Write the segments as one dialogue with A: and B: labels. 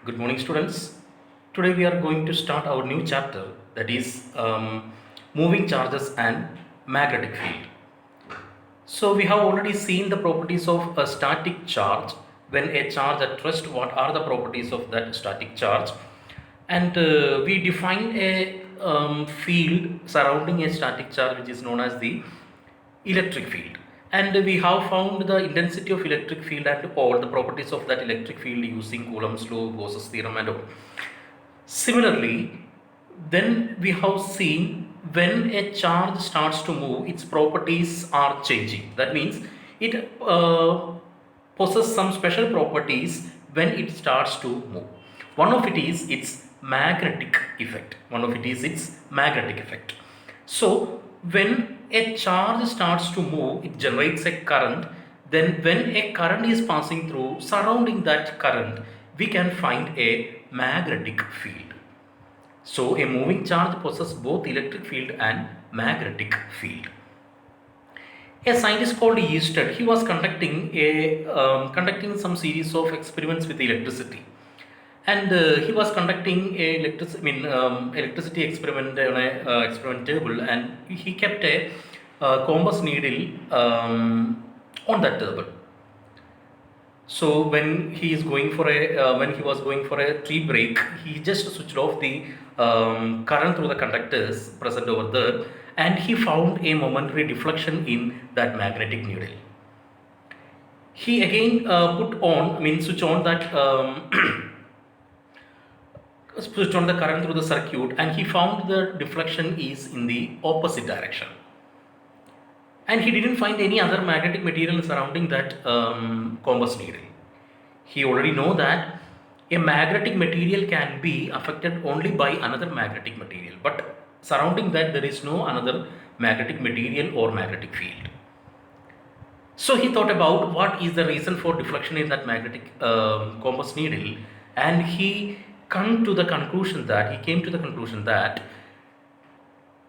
A: Good morning, students. Today we are going to start our new chapter, that is moving charges and magnetic field. So we have already seen the properties of a static charge. When a charge at rest, what are the properties of that static charge? And we define a field surrounding a static charge, which is known as the electric field. And we have found the intensity of electric field and all the properties of that electric field using Coulomb's law, Gauss's theorem and all. Similarly, then we have seen when a charge starts to move, its properties are changing. That means it possesses some special properties when it starts to move. One of it is its magnetic effect. So when a charge starts to move, it generates a current. Then when a current is passing through, surrounding that current, we can find a magnetic field. So a moving charge possesses both electric field and magnetic field. A scientist called Easton, he was conducting some series of experiments with electricity, and he was conducting a electricity experiment on a experiment table, and he kept a compass needle on that table. So when he was going for a tea break, he just switched off the current through the conductors present over there, and he found a momentary deflection in that magnetic needle. He again switch on that switched on the current through the circuit, and he found the deflection is in the opposite direction. And he didn't find any other magnetic material surrounding that compass needle. He already know that a magnetic material can be affected only by another magnetic material, but surrounding that there is no another magnetic material or magnetic field. So he thought about what is the reason for deflection in that magnetic compass needle, and he came to the conclusion that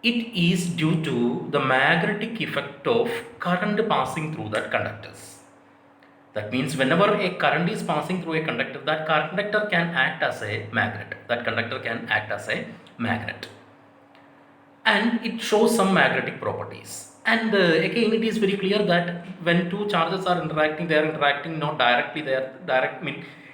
A: it is due to the magnetic effect of current passing through that conductors. That means whenever a current is passing through a conductor, that conductor can act as a magnet. And it shows some magnetic properties. And again, it is very clear that when two charges are interacting, they are interacting not directly, they are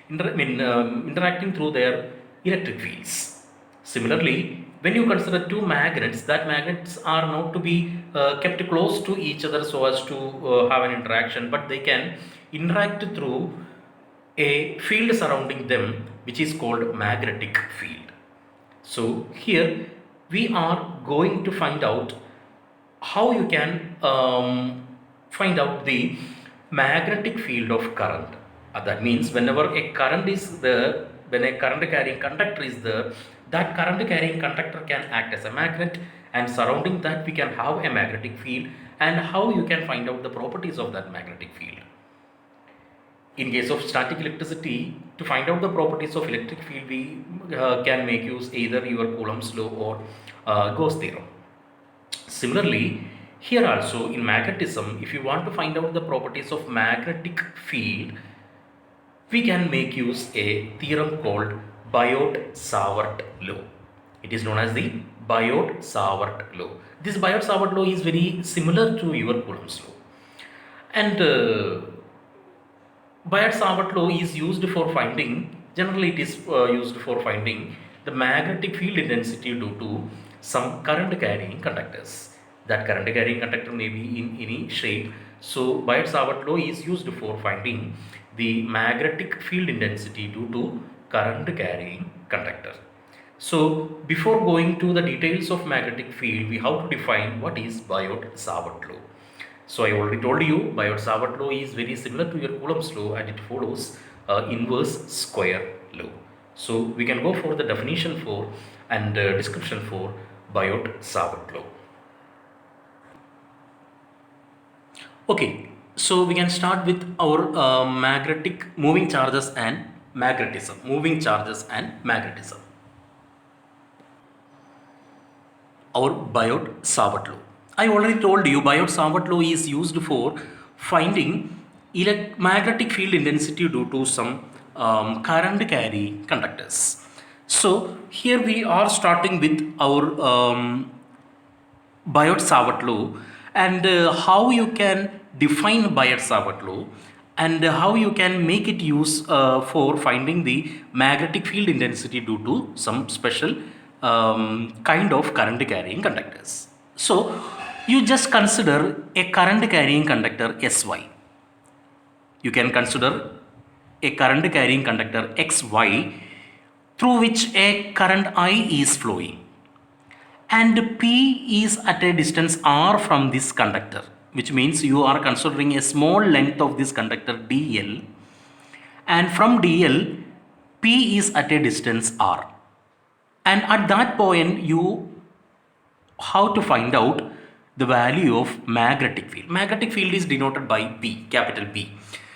A: interacting through their electric fields. Similarly, when you consider two magnets, that magnets are not to be kept close to each other so as to have an interaction, but they can interact through a field surrounding them, which is called magnetic field. So here we are going to find out how you can find out the magnetic field of current. That means whenever a current is there, when a current carrying conductor is there, that current carrying conductor can act as a magnet, and surrounding that we can have a magnetic field, and how you can find out the properties of that magnetic field. In case of static electricity, to find out the properties of electric field, we can make use either your Coulomb's law or Gauss theorem. Similarly, here also in magnetism, if you want to find out the properties of magnetic field, we can make use a theorem called Biot-Savart law. It is known as the Biot-Savart law. This Biot-Savart law is very similar to your Coulomb's law. And Biot-Savart law is used for finding, generally it is used for finding the magnetic field intensity due to some current carrying conductors. That current carrying conductor may be in any shape. So Biot-Savart law is used for finding the magnetic field intensity due to current carrying conductor. So before going to the details of magnetic field, we have to define what is Biot-Savart law. So I already told you Biot-Savart law is very similar to your Coulomb's law, and it follows inverse square law. So we can go for the definition for and description for Biot-Savart law. Okay, so we can start with our magnetic moving charges and magnetism. Our Biot-Savart law. I already told you Biot-Savart law is used for finding magnetic field intensity due to some current carrying conductors. So here we are starting with our Biot-Savart law and how you can define Biot-Savart law and how you can make it use for finding the magnetic field intensity due to some special kind of current carrying conductors. So you just consider a current carrying conductor SY. You can consider a current carrying conductor XY through which a current I is flowing, and P is at a distance R from this conductor, which means you are considering a small length of this conductor DL, and from DL P is at a distance R, and at that point you how to find out the value of magnetic field. Magnetic field is denoted by P, capital P.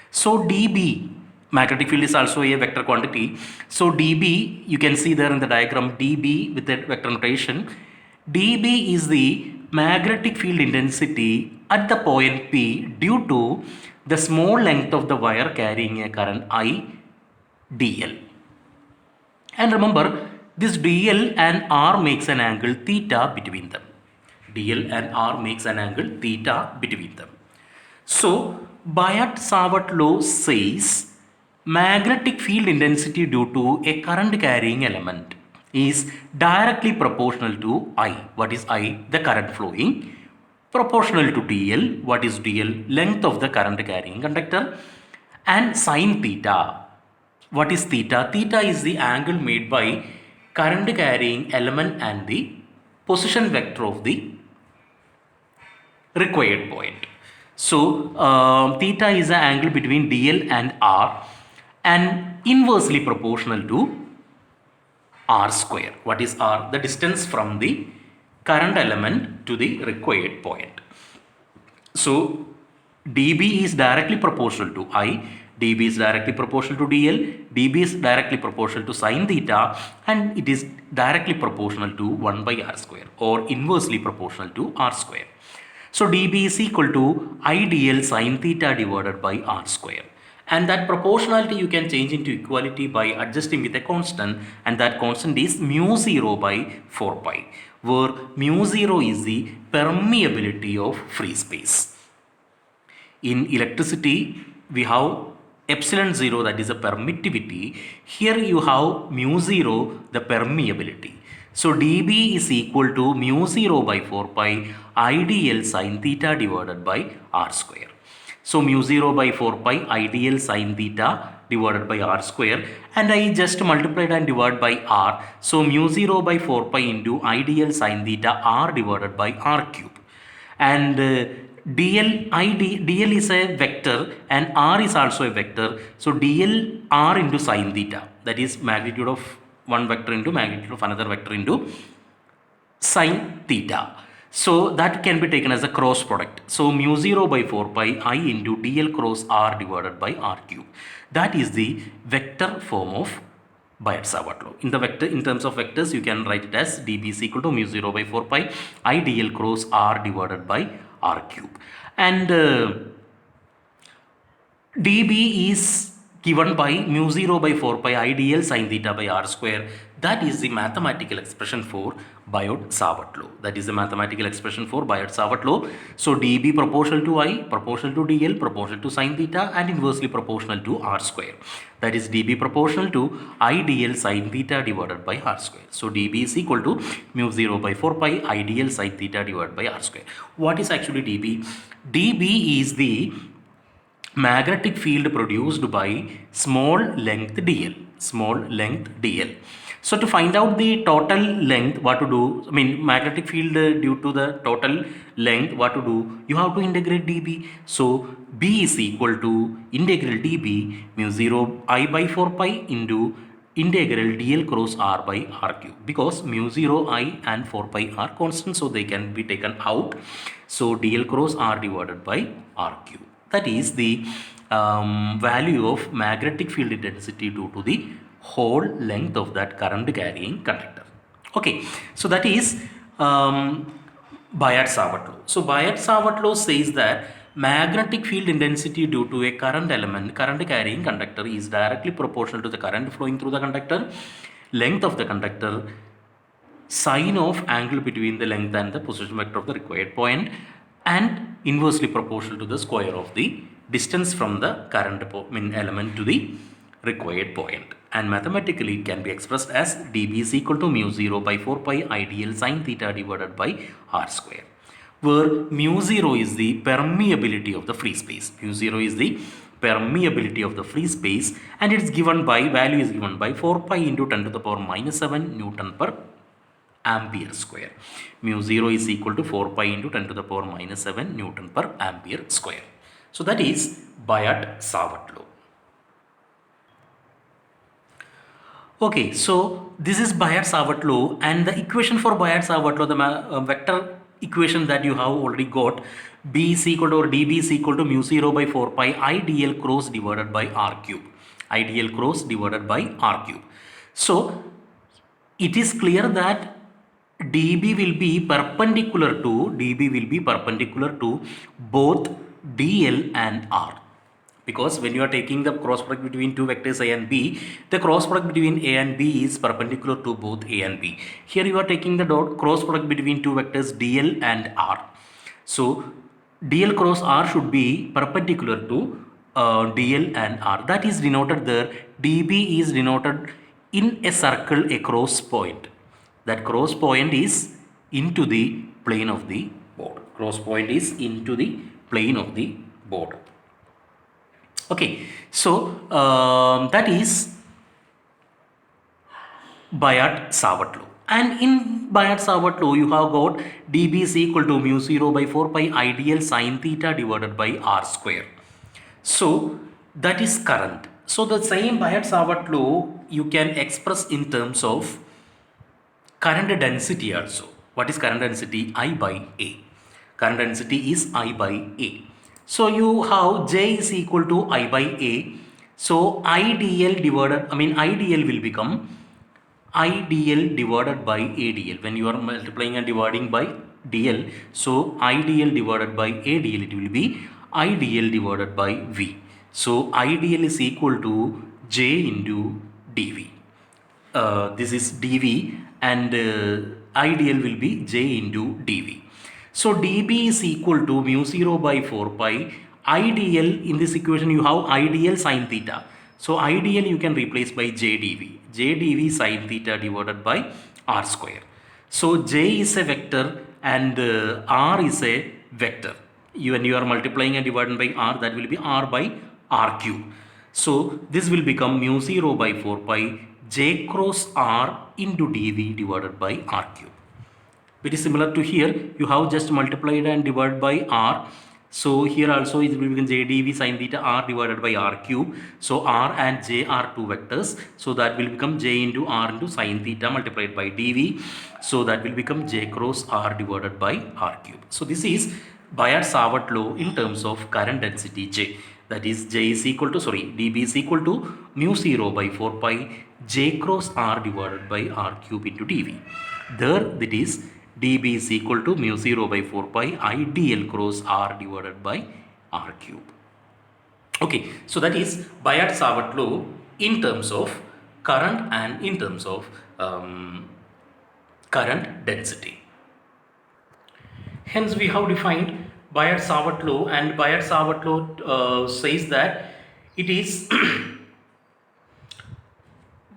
A: So dB, magnetic field is also a vector quantity. So dB, you can see there in the diagram dB with the vector notation. dB is the magnetic field intensity at the point P due to the small length of the wire carrying a current I dl. And remember, this dl and r makes an angle theta between them. dl and r makes an angle theta between them. So Biot-Savart law says magnetic field intensity due to a current carrying element is directly proportional to I. What is I? The current flowing. Proportional to dl. What is dl? Length of the current carrying conductor. And sine theta. What is theta? Theta is the angle made by current carrying element and the position vector of the required point. So theta is the angle between dl and r and inversely proportional to r square. What is r? The distance from the current element to the required point. So dB is directly proportional to I, dB is directly proportional to dl, dB is directly proportional to sine theta, and it is directly proportional to 1 by r square or inversely proportional to r square. So dB is equal to I dl sine theta divided by r square. And that proportionality you can change into equality by adjusting with a constant, and that constant is mu 0 by 4 pi, where mu 0 is the permeability of free space. In electricity, we have epsilon 0, that is a permittivity. Here you have mu 0, the permeability. So dB is equal to mu 0 by 4 pi IDL sine theta divided by r square. So mu 0 by 4 pi IDL sine theta divided by r square, and I just multiplied and divided by r. So mu 0 by 4 pi into IDL sine theta r divided by r cube. And dl is a vector and r is also a vector. So dl r into sine theta, that is magnitude of one vector into magnitude of another vector into sine theta. So that can be taken as a cross product. So mu 0 by 4 pi I into dl cross r divided by r cube. That is the vector form of Biot-Savart law. In the vector, in terms of vectors, you can write it as dB is equal to mu 0 by 4 pi I dl cross r divided by r cube. And dB is given by mu 0 by 4 pi IDL sine theta by r square. That is the mathematical expression for Biot-Savart law. That is the mathematical expression for Biot-Savart law. So dB proportional to I, proportional to dl, proportional to sine theta, and inversely proportional to r square. That is dB proportional to I dl sine theta divided by r square. So dB is equal to mu 0 by 4 pi I dl sine theta divided by r square. What is actually dB? dB is the magnetic field produced by small length dl. Small length dl. So to find out the total length, what to do? I mean, magnetic field due to the total length, what to do? You have to integrate dB. So B is equal to integral dB mu 0 I by 4 pi into integral dl cross r by r cube, because mu 0 I and 4 pi are constant, so they can be taken out. So dl cross r divided by r cube. That is the value of magnetic field intensity due to the whole length of that current carrying conductor. Okay, so that is Biot-Savart law. So Biot-Savart law says that magnetic field intensity due to a current element, current carrying conductor, is directly proportional to the current flowing through the conductor, length of the conductor, sine of angle between the length and the position vector of the required point, and inversely proportional to the square of the distance from the current element to the required point. And mathematically it can be expressed as dB is equal to mu 0 by 4 pi IDL sine theta divided by r square, where mu 0 is the permeability of the free space. Mu 0 is the permeability of the free space, and it's given by, value is given by 4 pi into 10 to the power minus 7 Newton per ampere square. Mu 0 is equal to 4 pi into 10 to the power minus 7 Newton per ampere square. So that is Biot-Savart law. Okay, so this is Biot-Savart law, and the equation for Biot-Savart law, the vector equation that you have already got, B is equal to, or dB is equal to mu 0 by 4 pi IDL cross divided by r cube. IDL cross divided by r cube. So it is clear that dB will be perpendicular to both dl and r, because when you are taking the cross product between two vectors a and b, the cross product between a and b is perpendicular to both a and b. Here you are taking the cross product between two vectors dl and r. So dl cross r should be perpendicular to dl and r. That is denoted there. dB is denoted in a circle, a cross point. That cross point is into the plane of the board. Cross point is into the plane of the board. Okay, so that is Biot-Savart law. And in Biot-Savart law, you have got dB is equal to mu 0 by 4 pi IDL sine theta divided by r square. So that is current. So the same Biot-Savart law you can express in terms of current density also. What is current density? I by A. Current density is I by A. So you have J is equal to I by A. So IDL will become IDL divided by ADL. When you are multiplying and dividing by DL, so IDL divided by ADL, it will be IDL divided by V. So IDL is equal to J into dV. This is dV, and IDL will be J into dV. So dB is equal to mu 0 by 4 pi IDL. In this equation you have IDL sine theta. So IDL you can replace by JdV. JdV sine theta divided by r square. So J is a vector and r is a vector. When you are multiplying and dividing by r, that will be r by r cube. So this will become mu 0 by 4 pi J cross r into dV divided by r cube. Very similar to here, you have just multiplied and divided by r. So here also it will become J dV sine theta r divided by r cube. So r and j are two vectors. So that will become J into r into sine theta multiplied by dV. So that will become J cross r divided by r cube. So this is Biot-Savart law in terms of current density J. That is dB is equal to mu 0 by 4 pi J cross r divided by r cube into dV. There that is dB is equal to mu 0 by 4 pi IDL cross r divided by r cube. Okay, so that is Biot-Savart law in terms of current and in terms of current density. Hence we have defined Biot-Savart law, and Biot-Savart law says that it is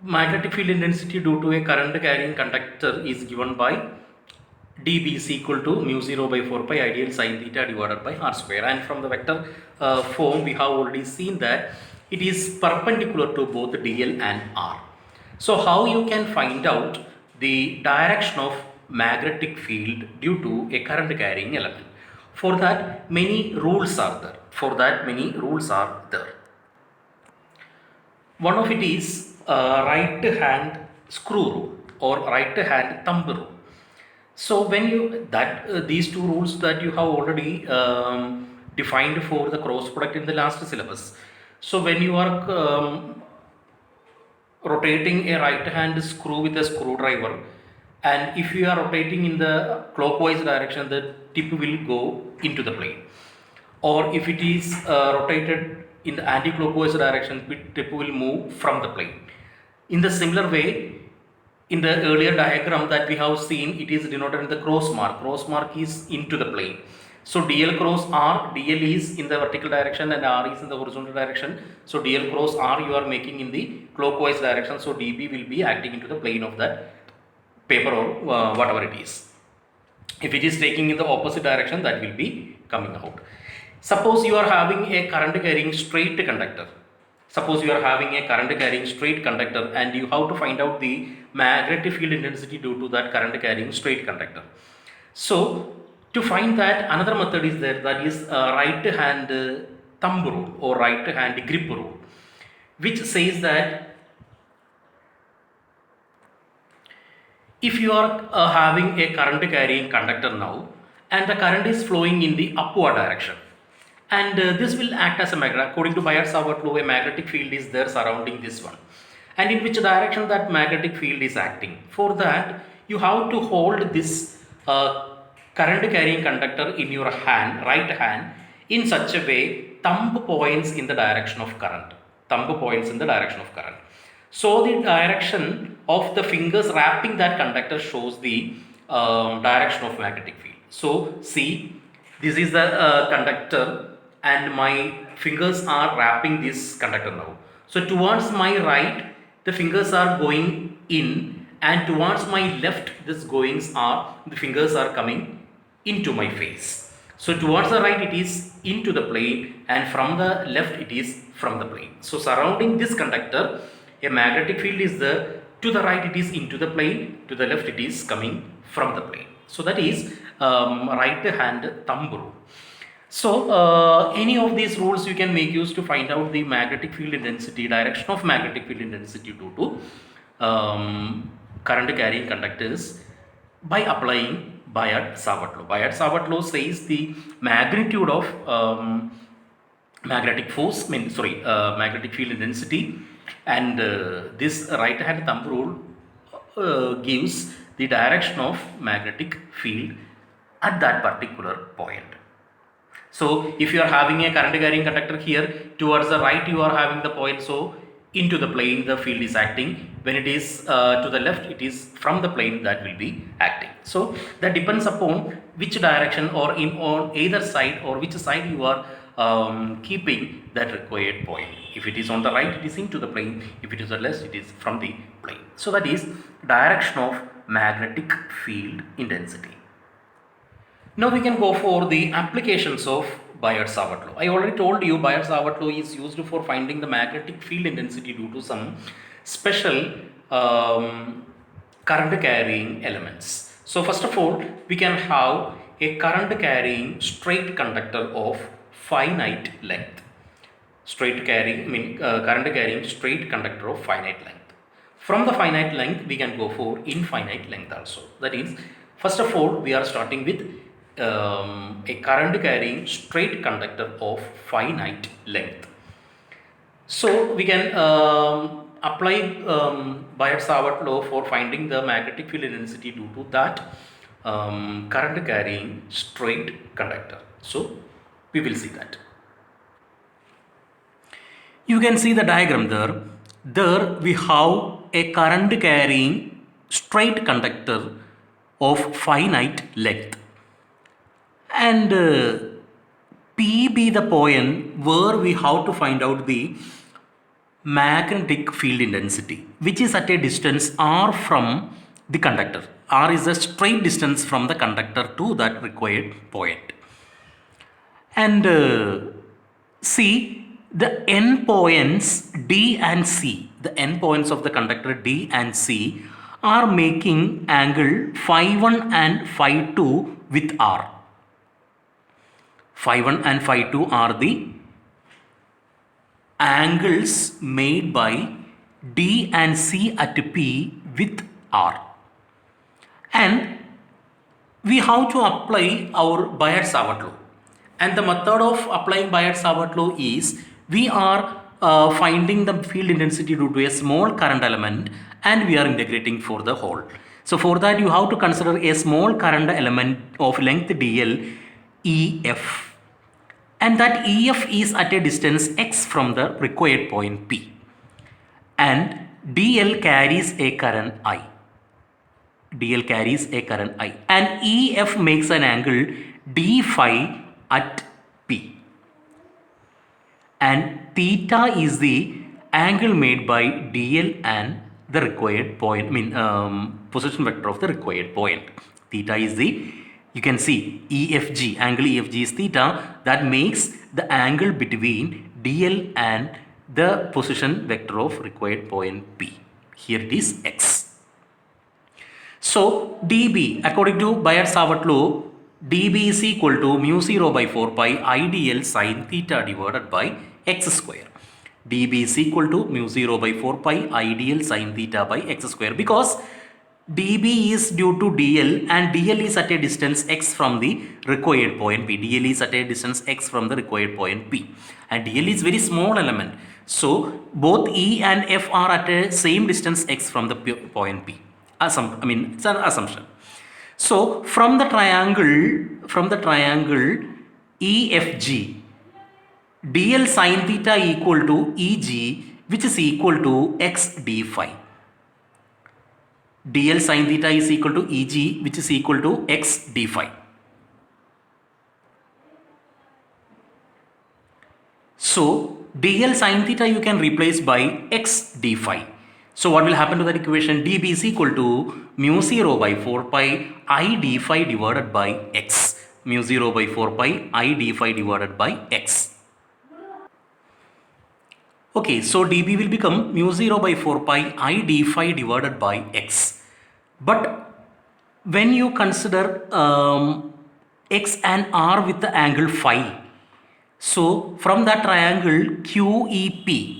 A: magnetic field intensity due to a current carrying conductor is given by dB is equal to mu 0 by 4 pi IDL sine theta divided by r square. And from the vector form we have already seen that it is perpendicular to both dl and r. So how you can find out the direction of magnetic field due to a current carrying element? For that many rules are there. One of it is right hand screw rule or right hand thumb rule. So when you these two rules that you have already defined for the cross product in the last syllabus. So when you are rotating a right hand screw with a screwdriver, and if you are rotating in the clockwise direction, the tip will go into the plane. or if it is rotated in the anti-clockwise direction, tip will move from the plane. In the similar way, in the earlier diagram that we have seen, it is denoted in the cross mark. Cross mark is into the plane. So DL cross R, DL is in the vertical direction and R is in the horizontal direction. So DL cross R you are making in the clockwise direction. So DB will be acting into the plane of that paper or whatever it is. If it is taking in the opposite direction, that will be coming out. Suppose you are having a current carrying straight conductor. Suppose you are having a current carrying straight conductor and you have to find out the magnetic field intensity due to that current carrying straight conductor. So to find that, another method is there, that is right hand thumb rule or right hand grip rule, which says that if you are having a current carrying conductor now and the current is flowing in the upward direction, and this will act as a magnet. According to Biot-Savart law, a magnetic field is there surrounding this one, and in which direction that magnetic field is acting. For that, you have to hold this current carrying conductor in your hand, right hand, in such a way thumb points in the direction of current. Thumb points in the direction of current. So the direction of the fingers wrapping that conductor shows the direction of magnetic field. So see, this is the conductor and my fingers are wrapping this conductor now. So towards my right, the fingers are going in, and towards my left, the fingers are coming into my face. So towards the right it is into the plane, and from the left it is from the plane. So surrounding this conductor, a magnetic field is there. To the right it is into the plane, to the left it is coming from the plane. So that is right hand thumb rule. So any of these rules you can make use to find out the magnetic field intensity, direction of magnetic field intensity due to current carrying conductors by applying Biot-Savart law. Biot-Savart law says the magnitude of magnetic force, magnetic field intensity, and this right hand thumb rule gives the direction of magnetic field at that particular point. So if you are having a current carrying conductor here, towards the right you are having the point, so into the plane the field is acting. When it is to the left, it is from the plane that will be acting. So that depends upon which direction or on either side, or which side you are keeping that required point. If it is on the right, it is into the plane. If it is on the left, it is from the plane. So that is direction of magnetic field intensity. Now we can go for the applications of Biot-Savart law. I already told you Biot-Savart law is used for finding the magnetic field intensity due to some special current carrying elements. So first of all, we can have a current carrying straight conductor of finite length. Current carrying straight conductor of finite length. From the finite length, we can go for infinite length also. That is, first of all, we are starting with a current carrying straight conductor of finite length. So we can apply Biot-Savart law for finding the magnetic field intensity due to that current carrying straight conductor. So we will see that. You can see the diagram there. There we have a current carrying straight conductor of finite length, and P be the point where we have to find out the magnetic field intensity, which is at a distance r from the conductor. R is a straight distance from the conductor to that required point. And see, the end points D and C, the end points of the conductor D and C are making angle phi 1 and phi 2 with R. Phi 1 and phi 2 are the angles made by D and C at P with R. And we have to apply our Biot-Savart law. And the method of applying Biot-Savart law is, we are finding the field intensity due to a small current element, and we are integrating for the whole. So for that, you have to consider a small current element of length dl EF. and that EF is at a distance x from the required point P, and DL carries a current I. DL carries a current I, and EF makes an angle d phi at P, and theta is the angle made by DL and the required point, position vector of the required point. Theta is the, you can see EFG, angle EFG is theta, that makes the angle between DL and the position vector of required point P. Here it is x. So dB, according to Biot-Savart law, dB is equal to mu 0 by 4 pi IDL sine theta divided by x square. dB is equal to mu 0 by 4 pi IDL sine theta by x square, because dB is due to DL and DL is at a distance x from the required point P. DL is at a distance x from the required point P, and DL is very small element. So both E and F are at a same distance x from the point P. It's an assumption. So from the triangle EFG, DL sine theta equal to EG, which is equal to x d phi. DL sine theta is equal to EG, which is equal to x d phi. So DL sine theta you can replace by x d phi. So what will happen to that equation? dB is equal to mu 0 by 4 pi I d phi divided by x. Mu 0 by 4 pi I d phi divided by x. Okay, so dB will become mu 0 by 4 pi I d phi divided by x. But when you consider x and r with the angle phi, so from that triangle QEP,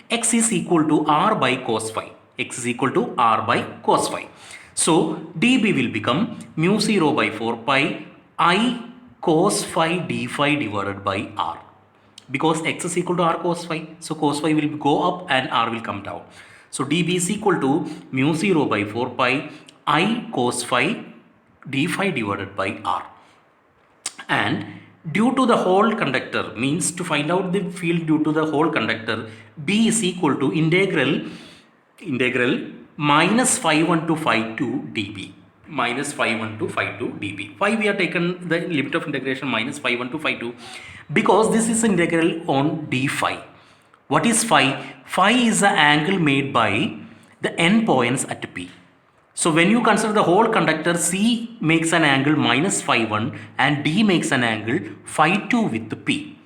A: x is equal to r by cos phi. X is equal to r by cos phi. So dB will become mu 0 by 4 pi I cos phi d phi divided by r. Because x is equal to r cos phi, so cos phi will go up and r will come down. So dB is equal to mu 0 by 4 pi I cos phi d phi divided by r. And due to the hole conductor, means to find out the field due to the hole conductor, B is equal to integral minus phi 1 to phi 2 dB. Minus phi 1 to phi 2 dB. Why we are taken the limit of integration minus phi 1 to phi 2? Because this is integral on d phi. What is phi? Phi is the angle made by the endpoints at P. So when you consider the whole conductor, C makes an angle minus phi 1 and D makes an angle phi 2 with P.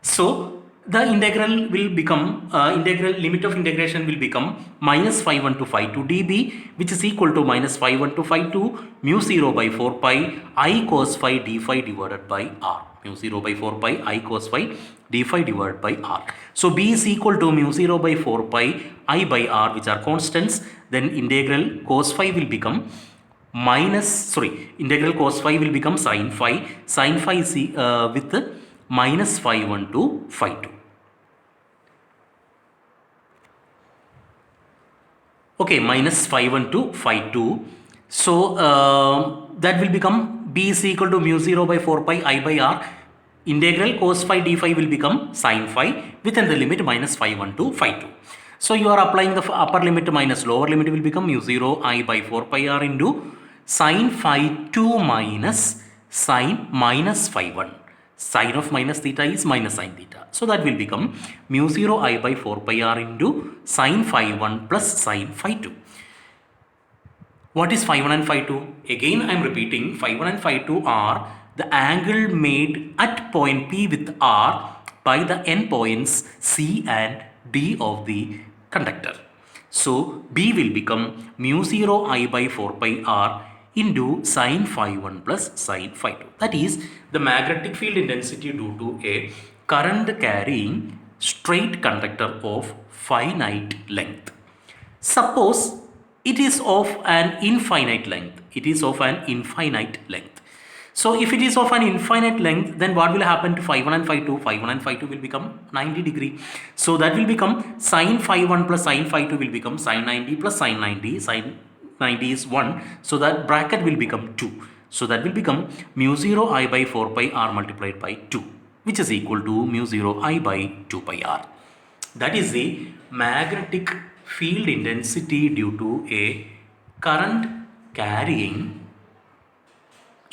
A: So the integral will become, limit of integration will become minus phi 1 to phi 2 dB, which is equal to minus phi 1 to phi 2 mu 0 by 4 pi I cos phi d phi divided by r. Mu 0 by 4 pi I cos phi d phi divided by r. So B is equal to mu 0 by 4 pi I by r, which are constants. Then integral cos phi will become integral cos phi will become sin phi. Sin phi is with minus phi 1 to phi 2. Okay, minus phi 1 to phi 2. So that will become B is equal to mu 0 by 4 pi I by r. Integral cos phi d phi will become sin phi within the limit minus phi 1 to phi 2. So you are applying the upper limit minus lower limit will become mu 0 I by 4 pi r into sin phi 2 minus sin minus phi 1. Sin of minus theta is minus sin theta. So that will become mu 0 I by 4 pi r into sin phi 1 plus sin phi 2. What is phi 1 and phi 2? Again I am repeating, phi 1 and phi 2 are the angle made at point P with r by the endpoints C and D of the conductor. So B will become mu 0 I by 4 pi r into sin phi 1 plus sin phi 2. That is the magnetic field intensity due to a current carrying straight conductor of finite length. Suppose it is of an infinite length. So if it is of an infinite length, then what will happen to phi 1 and phi 2? Phi 1 and phi 2 will become 90 degree. So that will become sin phi 1 plus sin phi 2 will become sin 90 plus sin 90. Sin 90 is 1. So that bracket will become 2. So that will become mu 0 I by 4 pi r multiplied by 2, which is equal to mu 0 I by 2 pi r. That is the magnetic field intensity due to a current carrying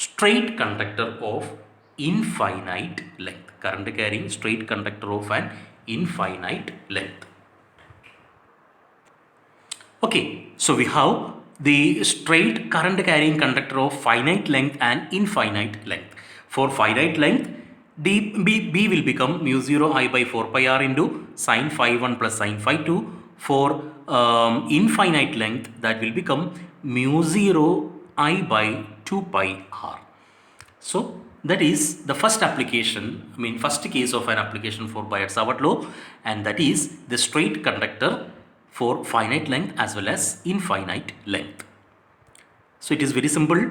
A: straight conductor of infinite length. Current carrying straight conductor of an infinite length. Okay, so we have the straight current carrying conductor of finite length and infinite length. For finite length, B will become mu 0 I by 4 pi r into sine phi 1 plus sine phi 2. For infinite length, that will become mu 0 I by 2 pi r. So that is the first application, first case of an application for Biot-Savart law, and that is the straight conductor for finite length as well as infinite length. So it is very simple,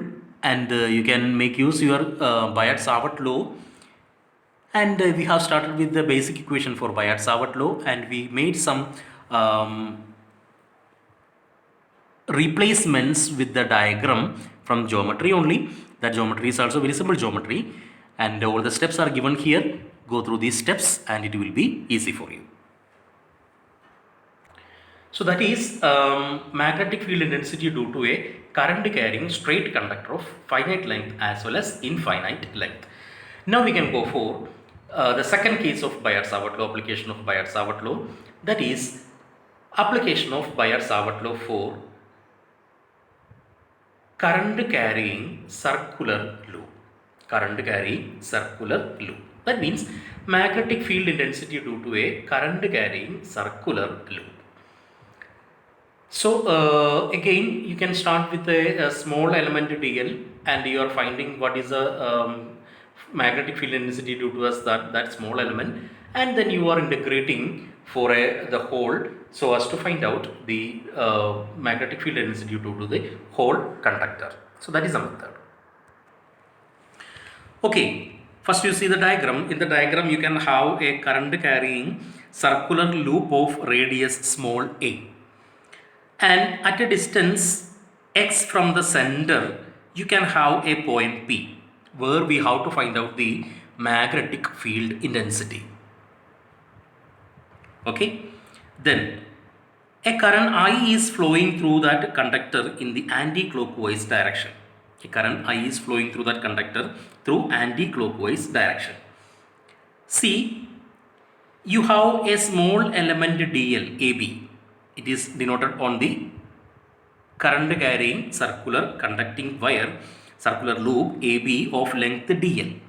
A: and you can make use your Biot-Savart law. And we have started with the basic equation for Biot-Savart law, and we made some replacements with the diagram from geometry only. That geometry is also very simple geometry, and all the steps are given here. Go through these steps and it will be easy for you. So that is magnetic field intensity due to a current carrying straight conductor of finite length as well as infinite length. Now we can go for the second case of Biot-Savart law, application of Biot-Savart law, that is application of Biot-Savart law for current carrying circular loop. Current carrying circular loop. That means magnetic field intensity due to a current carrying circular loop. So again, you can start with a small element dl, and you are finding what is the magnetic field intensity due to us that small element, and then you are integrating for the whole so as to find out the magnetic field intensity due to the whole conductor. So that is the method. Okay, first you see the diagram. In the diagram you can have a current carrying circular loop of radius small a, and at a distance x from the center you can have a point P where we have to find out the magnetic field intensity. Okay, then a current I is flowing through that conductor in the anti-clockwise direction. A current I is flowing through that conductor through anti-clockwise direction. See, you have a small element dl, AB. It is denoted on the current carrying circular conducting wire, circular loop AB of length dl.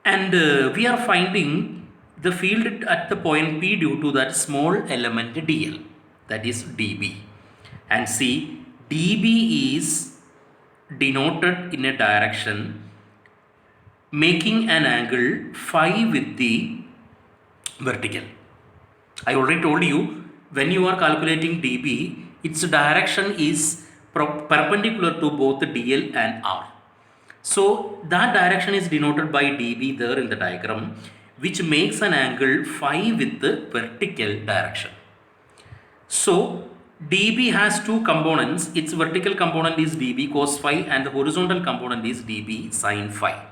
A: And we are finding the field at the point P due to that small element dl, that is dB. And see, dB is denoted in a direction making an angle phi with the vertical. I already told you, when you are calculating dB, its direction is perpendicular to both dl and r. So that direction is denoted by dB there in the diagram, which makes an angle phi with the vertical direction. So dB has two components. Its vertical component is dB cos phi and the horizontal component is dB sin phi.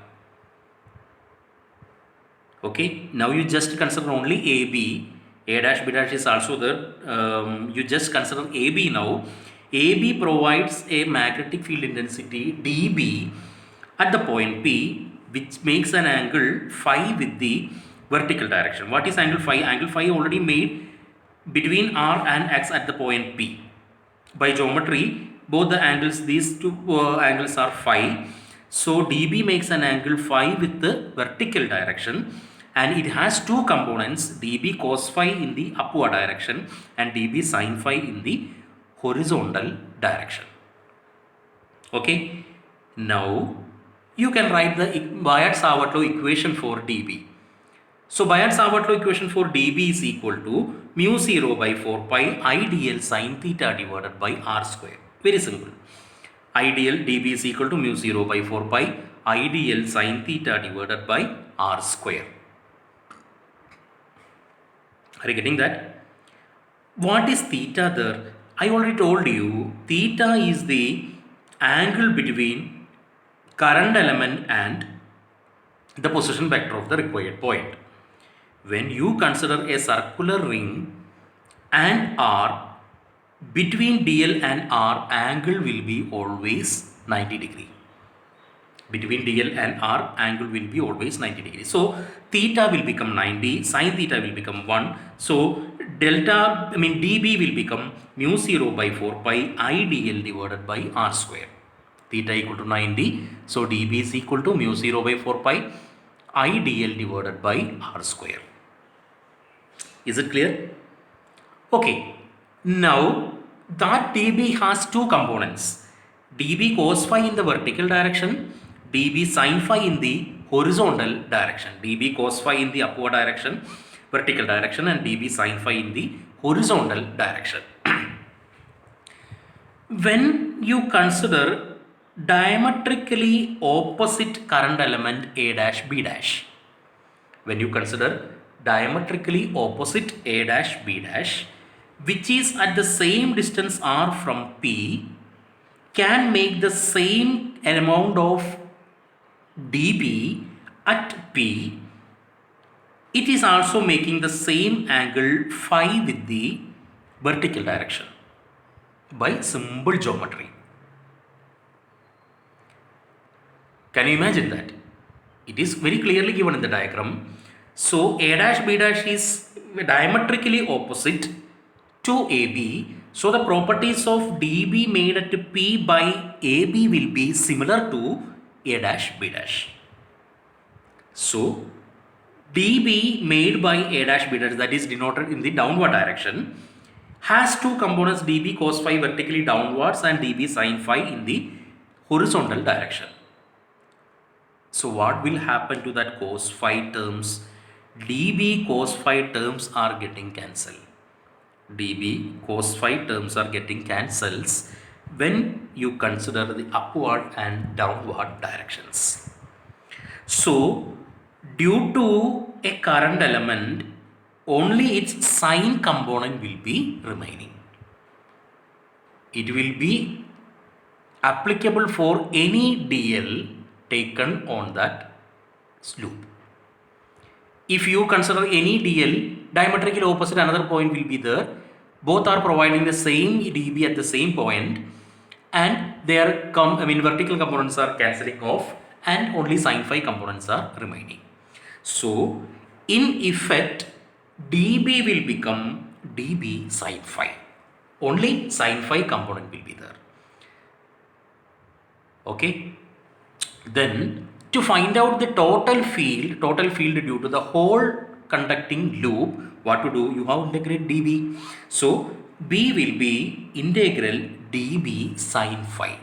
A: Okay, now you just consider only AB. A dash B dash is also there. You just consider AB now. AB provides a magnetic field intensity dB at the point P, which makes an angle phi with the vertical direction. What is angle phi? Angle phi already made between R and X at the point P. By geometry, both the angles, these two angles are phi. So dB makes an angle phi with the vertical direction, and it has two components, dB cos phi in the upward direction and dB sin phi in the horizontal direction. Okay, now you can write the Biot-Savart law equation for dB. So Biot-Savart law equation for dB is equal to mu 0 by 4 pi I dl sin theta divided by r square. Very simple. Ideal dB is equal to mu 0 by 4 pi I dl sin theta divided by r square. Are you getting that? What is theta there? I already told you, theta is the angle between current element and the position vector of the required point. When you consider a circular ring and R, between DL and R, angle will be always 90 degree. Between DL and R, angle will be always 90 degrees. So theta will become 90, sine theta will become 1. So dB will become mu 0 by 4 pi IDL divided by R square. Theta equal to 90. So dB is equal to mu 0 by 4 pi IDL divided by R square. Is it clear? Okay. Now that dB has two components. dB cos phi in the vertical direction, dB sin phi in the horizontal direction. dB cos phi in the upward direction, vertical direction, and dB sin phi in the horizontal direction. When you consider diametrically opposite current element A dash B dash, when you consider diametrically opposite A dash B dash, which is at the same distance R from P, can make the same amount of dB at P, it is also making the same angle phi with the vertical direction by simple geometry. Can you imagine that? It is very clearly given in the diagram. So A dash B dash is diametrically opposite to AB. So the properties of dB made at P by AB will be similar to A dash B dash. So dB made by A dash B dash, that is denoted in the downward direction, has two components, dB cos phi vertically downwards and dB sin phi in the horizontal direction. So what will happen to that cos phi terms? dB cos phi terms are getting cancelled. dB cos phi terms are getting cancels when you consider the upward and downward directions. So due to a current element, only its sine component will be remaining. It will be applicable for any DL taken on that loop. If you consider any DL, diametrically opposite another point will be there. Both are providing the same dB at the same point, and their vertical components are cancelling off, and only sin phi components are remaining. So in effect, dB will become dB sin phi. Only sin phi component will be there. Okay. Then to find out the total field due to the whole conducting loop, what to do? You have to integrate dB. So B will be integral dB sin phi,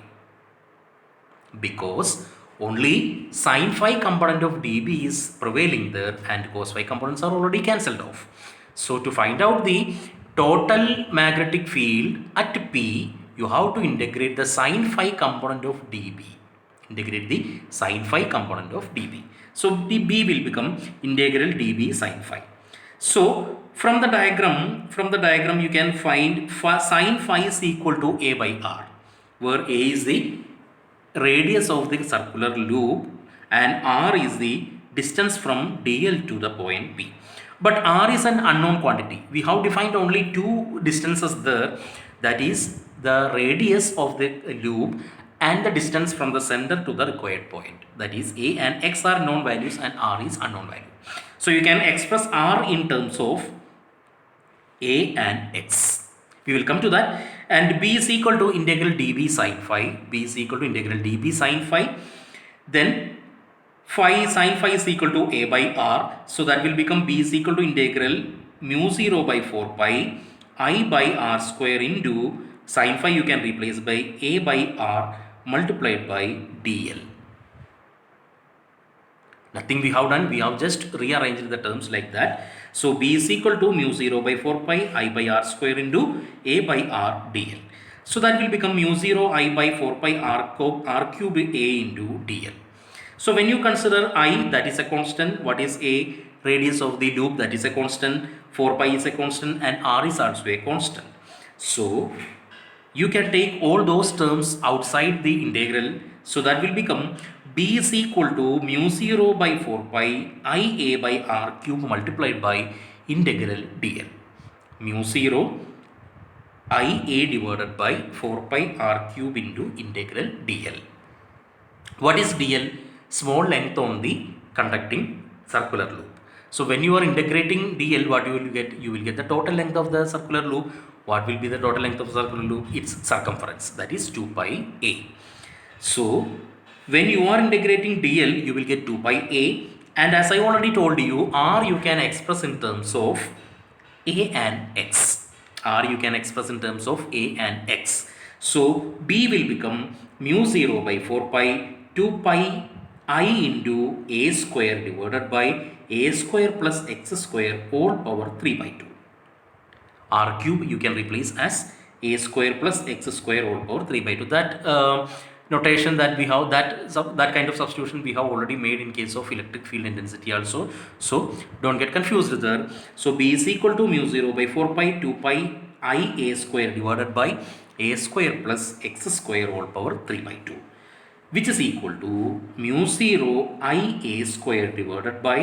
A: because only sin phi component of dB is prevailing there and cos phi components are already cancelled off. So to find out the total magnetic field at P, you have to integrate the sin phi component of dB. Integrate the sin phi component of dB. So the B will become integral dB sin phi. So from the diagram you can find sin phi is equal to A by R, where A is the radius of the circular loop and R is the distance from DL to the point P. But R is an unknown quantity. We have defined only two distances there, that is the radius of the loop and the distance from the center to the required point, that is A and X are known values and R is unknown value. So you can express R in terms of A and X. We will come to that. And B is equal to integral dB sin phi. B is equal to integral dB sin phi. Then sin phi is equal to A by R. So that will become B is equal to integral mu 0 by 4 pi I by R square into sin phi you can replace by A by R multiplied by DL. Nothing we have done, we have just rearranged the terms like that. So B is equal to mu 0 by 4 pi I by R square into A by R DL. So that will become mu 0 I by 4 pi R cube A into DL. So when you consider I, that is a constant, what is A? Radius of the loop, that is a constant, 4 pi is a constant, and R is also a constant. So you can take all those terms outside the integral. So that will become B is equal to mu 0 by 4 pi Ia by r cube multiplied by integral dl. Mu 0 Ia divided by 4 pi r cube into integral dl. What is dl? Small length on the conducting circular loop. So when you are integrating dl, what you will get? You will get the total length of the circular loop. What will be the total length of the circular loop? Its circumference, that is 2 pi a. So when you are integrating dl, you will get 2 pi a, and as I already told you, r you can express in terms of a and x. R you can express in terms of a and x. So b will become mu 0 by 4 pi 2 pi I into a square divided by a square plus x square whole power 3 by 2. R cube you can replace as a square plus x square whole power 3 by 2. That notation that we have, that kind of substitution we have already made in case of electric field intensity also. So don't get confused there. So B is equal to mu 0 by 4 pi 2 pi I a square divided by a square plus x square whole power 3 by 2, which is equal to mu 0 I a square divided by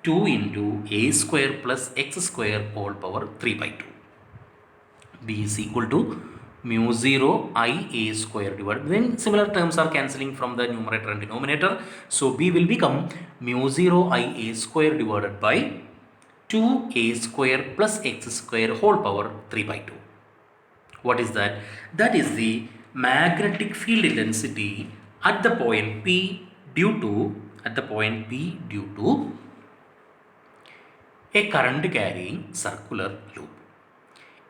A: 2 into a square plus x square whole power 3 by 2. B is equal to mu 0 I a square divided, then similar terms are cancelling from the numerator and denominator. So B will become mu 0 I a square divided by 2a square plus x square whole power 3 by 2. What is that? That is the magnetic field intensity at the point P due to a current carrying circular loop.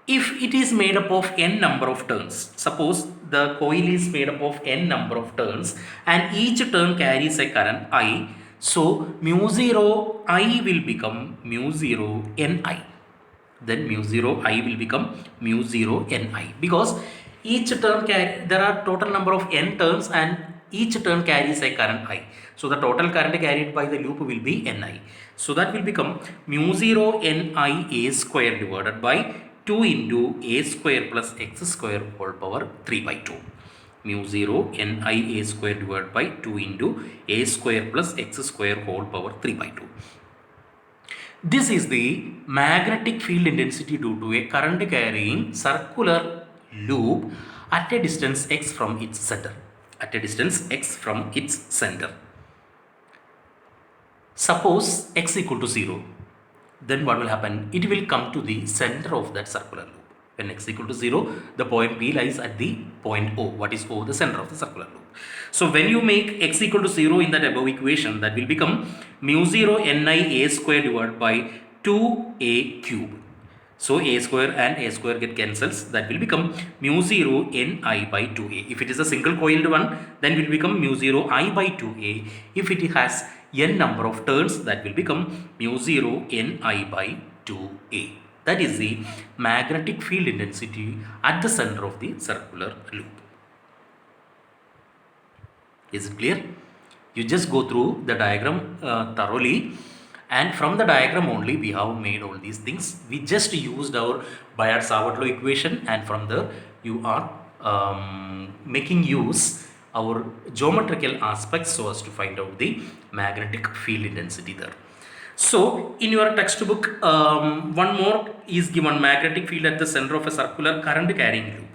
A: If it is made up of n number of turns, suppose the coil is made up of n number of turns and each turn carries a current I, so mu 0 I will become mu 0 Ni. Then mu 0 I will become mu 0 Ni, because each turn there are total number of n turns and each turn carries a current I. So the total current carried by the loop will be Ni. So that will become mu 0 Ni a square divided by 2 into a square plus x square whole power 3 by 2. Mu 0 Ni a square divided by 2 into a square plus x square whole power 3 by 2. This is the magnetic field intensity due to a current carrying circular loop at a distance x from its center. Suppose x equal to 0. Then what will happen? It will come to the center of that circular loop. When x equal to 0, the point P lies at the point O. What is O? The center of the circular loop. So when you make x equal to 0 in that above equation, that will become mu 0 Ni a square divided by 2a cube. So a square and a square get cancels. That will become mu 0 Ni by 2a. If it is a single coiled one, then will become mu 0 I by 2a. If it has n number of turns, that will become mu 0 Ni by 2a. That is the magnetic field intensity at the center of the circular loop. Is it clear? You just go through the diagram thoroughly, and from the diagram only we have made all these things. We just used our Biot-Savart law equation, and from there you are making use our geometrical aspects so as to find out the magnetic field intensity there. So in your textbook, one more is given: magnetic field at the center of a circular current carrying loop.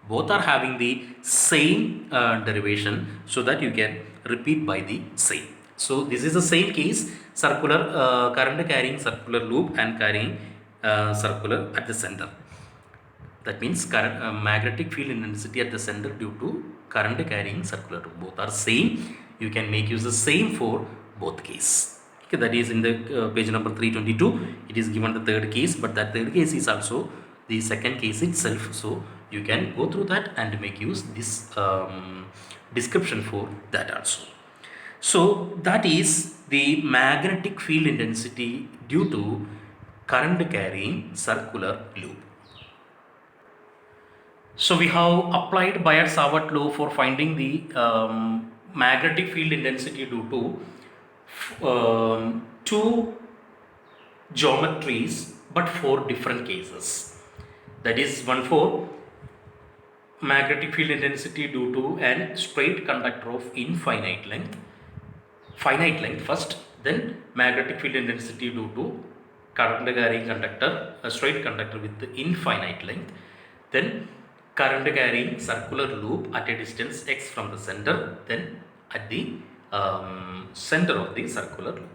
A: Both are having the same derivation, so that you can repeat by the same. So this is the same case: circular current carrying circular loop and carrying circular at the center. That means current magnetic field intensity at the center due to current carrying circular loop. Both are same. You can make use the same for both case. Okay, that is in the page number 322. It is given the third case, but that third case is also the second case itself. So you can go through that and make use this description for that also. So that is the magnetic field intensity due to current carrying circular loop. So we have applied Biot-Savart law for finding the magnetic field intensity due to two geometries, but for different cases. That is, one for magnetic field intensity due to a straight conductor of infinite length, finite length first, then magnetic field intensity due to current carrying conductor, a straight conductor with infinite length, then current carrying circular loop at a distance x from the center, then at the center of the circular loop.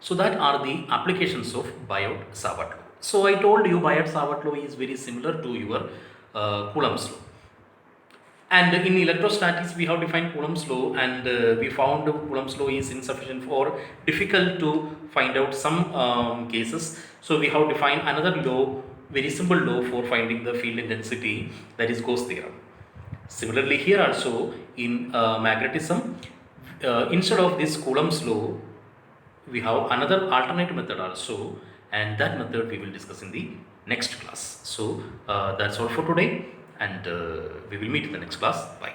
A: So that are the applications of Biot-Savart law. So I told you Biot-Savart law is very similar to your Coulomb's law. And in electrostatics, we have defined Coulomb's law, and we found Coulomb's law is insufficient or difficult to find out some cases. So we have defined another law, very simple law for finding the field intensity, that is Gauss theorem. Similarly, here also in magnetism, instead of this Coulomb's law, we have another alternate method also, and that method we will discuss in the next class. So that's all for today, and we will meet in the next class. Bye.